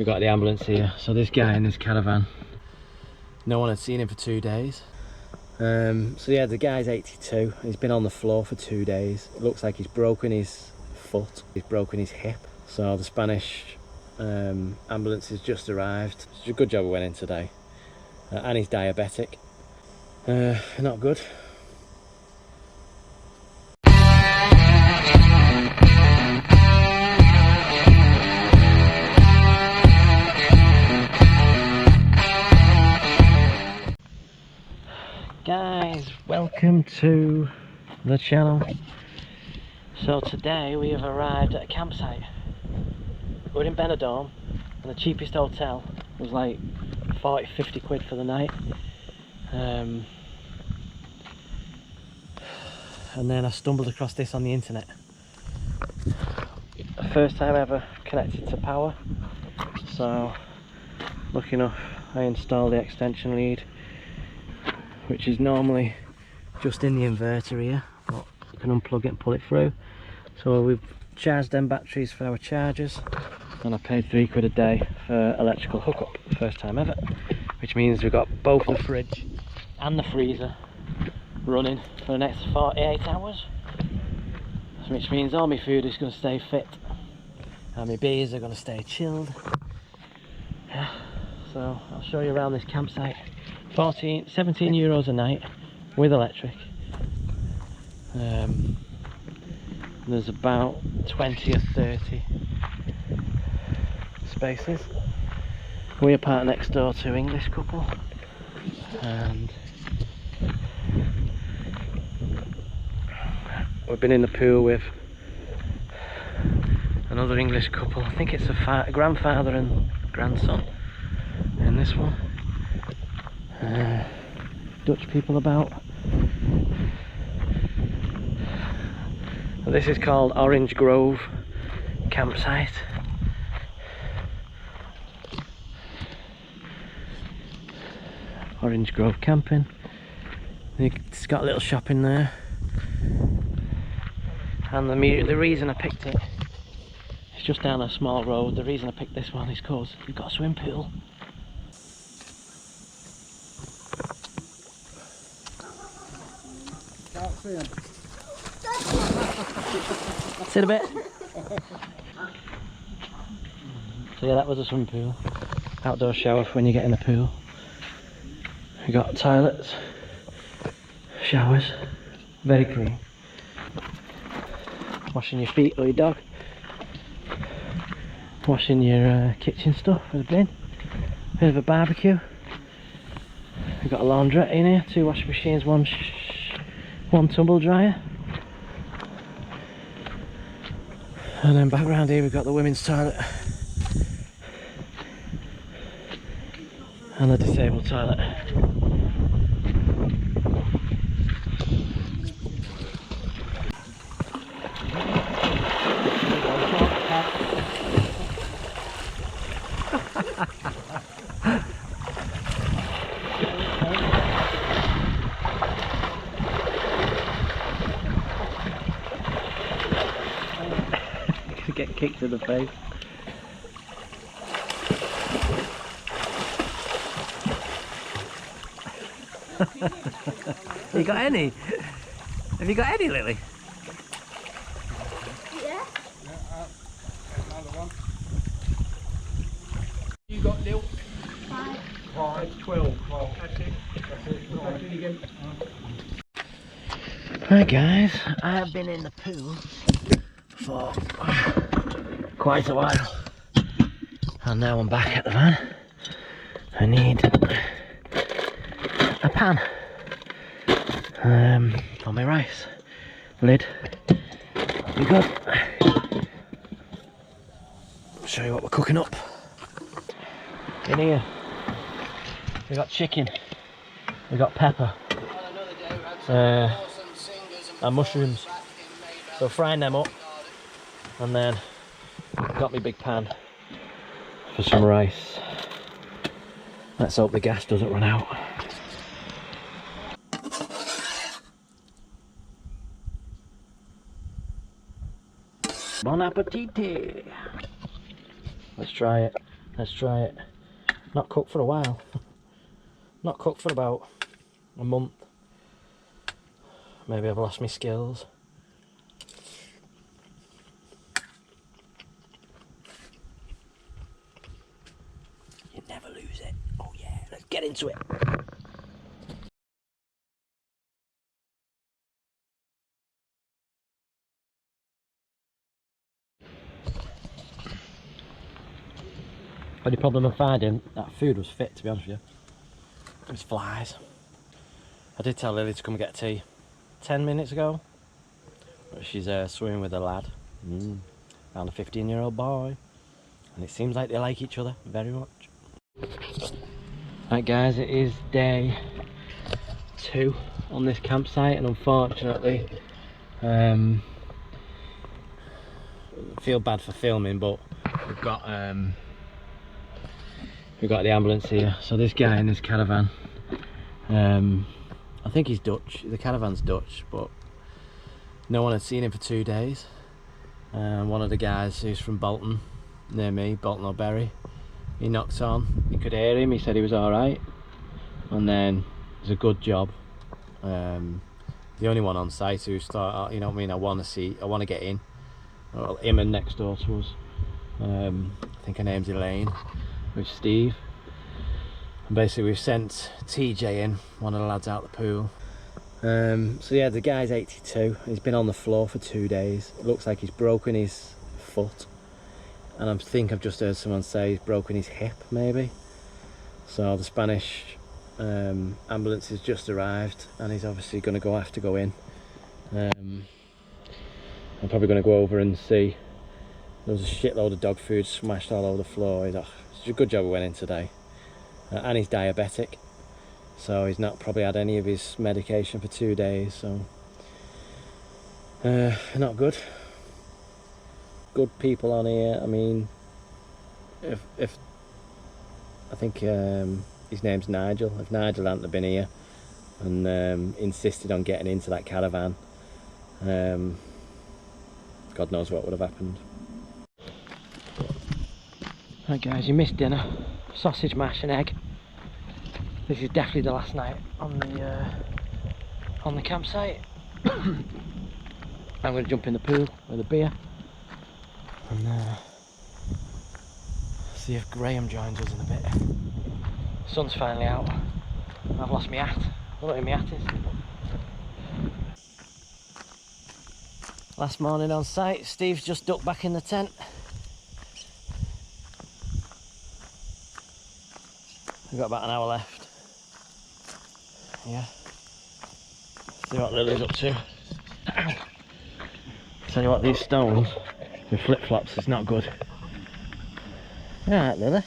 we got the ambulance here. So this guy in his caravan, no one had seen him for 2 days. So yeah, the guy's 82. He's been on the floor for 2 days. It looks like he's broken his foot, he's broken his hip. So the Spanish ambulance has just arrived. It's a good job we went in today. And he's diabetic. Not good. Guys, welcome to the channel. So today we have arrived at a campsite. We're in Benidorm and the cheapest hotel was like 40-50 quid for the night. And then I stumbled across this on the internet. First time ever connected to power. So lucky enough I installed the extension lead, which is normally just in the inverter here, but you can unplug it and pull it through. So we've charged them batteries for our chargers, and I paid 3 quid a day for electrical hookup, first time ever, which means we've got both the fridge and the freezer running for the next 48 hours, which means all my food is going to stay fit and my beers are going to stay chilled. So I'll show you around this campsite. 17 euros a night with electric. There's about 20 or 30 spaces. We are part next door to English couple, and we've been in the pool with another English couple. I think it's a grandfather and grandson in this one. Dutch people about. This is called Orange Grove campsite. Orange Grove camping. It's got a little shop in there. And the reason I picked it, it's just down a small road. The reason I picked this one is because you've got a swimming pool. Can't see him. Sit a bit. So yeah, that was a swimming pool. Outdoor shower for when you get in the pool. We got toilets, showers, very clean. Washing your feet or your dog. Washing your kitchen stuff with a bin. Bit of a barbecue. We've got a laundrette in here, 2 washing machines, one tumble dryer. And then back round here we've got the women's toilet and the disabled toilet. Get kicked in the face. You got any? Have you got any, Lily? Yeah. Another one. You got Lil? 5, 12. That's it. Again. Right guys, I have been in the pool for quite a while, and now I'm back at the van. I need a pan for my rice. Lid, that'll be good. I'll show you what we're cooking up. In here we got chicken, we got pepper, and mushrooms. So frying them up, and then I've got my big pan for some rice. Let's hope the gas doesn't run out. Bon appetit! Let's try it. Let's try it. Not cooked for a while. Not cooked for about a month. Maybe I've lost my skills. You never lose it. Oh yeah, let's get into it. Only problem I'm finding, that food was fit, to be honest with you. It was flies. I did tell Lily to come and get tea 10 minutes ago. But she's swimming with a lad. Found a 15-year-old boy. And it seems like they like each other very much. Right guys, it is day 2 on this campsite, and unfortunately I feel bad for filming, but we've got the ambulance here. So this guy in this caravan, I think he's Dutch, the caravan's Dutch, but no one had seen him for 2 days. One of the guys who's from Bolton, near me, Bolton or Bury, he knocked on, he could hear him, he said he was alright, and then it was a good job. The only one on site who's thought, oh, you know what I mean, I want to get in. Well, him and next door to us, I think her name's Elaine, with Steve. And basically we've sent TJ in, one of the lads out the pool. So yeah, the guy's 82, he's been on the floor for 2 days. It looks like he's broken his foot, and I think I've just heard someone say he's broken his hip maybe. So the Spanish ambulance has just arrived, and he's obviously going to have to go in. I'm probably going to go over and see. There was a shitload of dog food smashed all over the floor. It's a good job we went in today. And he's diabetic, so he's not probably had any of his medication for 2 days, so not good. Good people on here. I mean, if I think his name's Nigel. If Nigel hadn't have been here and insisted on getting into that caravan, God knows what would have happened. Right guys, you missed dinner. Sausage mash and egg. This is definitely the last night on the campsite. I'm going to jump in the pool with a beer and see if Graham joins us in a bit. The sun's finally out. I've lost my hat. I don't know where my hat is. Last morning on site, Steve's just ducked back in the tent. We've got about an hour left. Yeah. See what Lily's up to. Ow. Tell you what, these stones with flip-flops is not good. Alright Lily,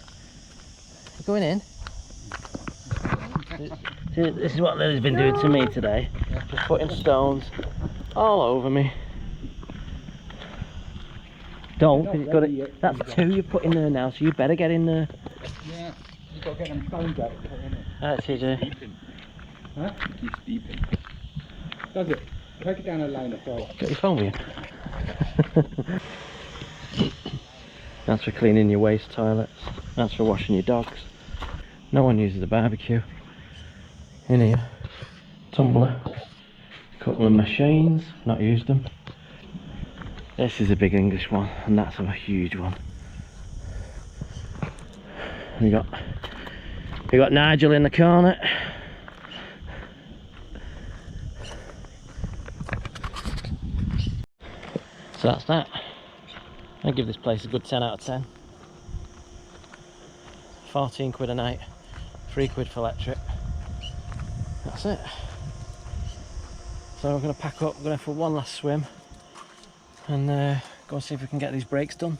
you going in? This is what Lily's been doing to me today. Just putting stones all over me. Don't, because it's got it. That's 2 you put in there now, so you better get in there. Yeah, you've got to get them stones out. Alright TJ. Huh? It keeps beeping. Does it? Take it down a line or so. Got your phone with you? That's for cleaning your waste toilets. That's for washing your dogs. No one uses a barbecue. In here, tumbler, a couple of machines, not used them. This is a big English one, and that's a huge one. We got Nigel in the corner. So that's that. I'd give this place a good 10 out of 10. 14 quid a night, 3 quid for electric. That's it. So we're going to pack up, we're going for one last swim and go and see if we can get these brakes done.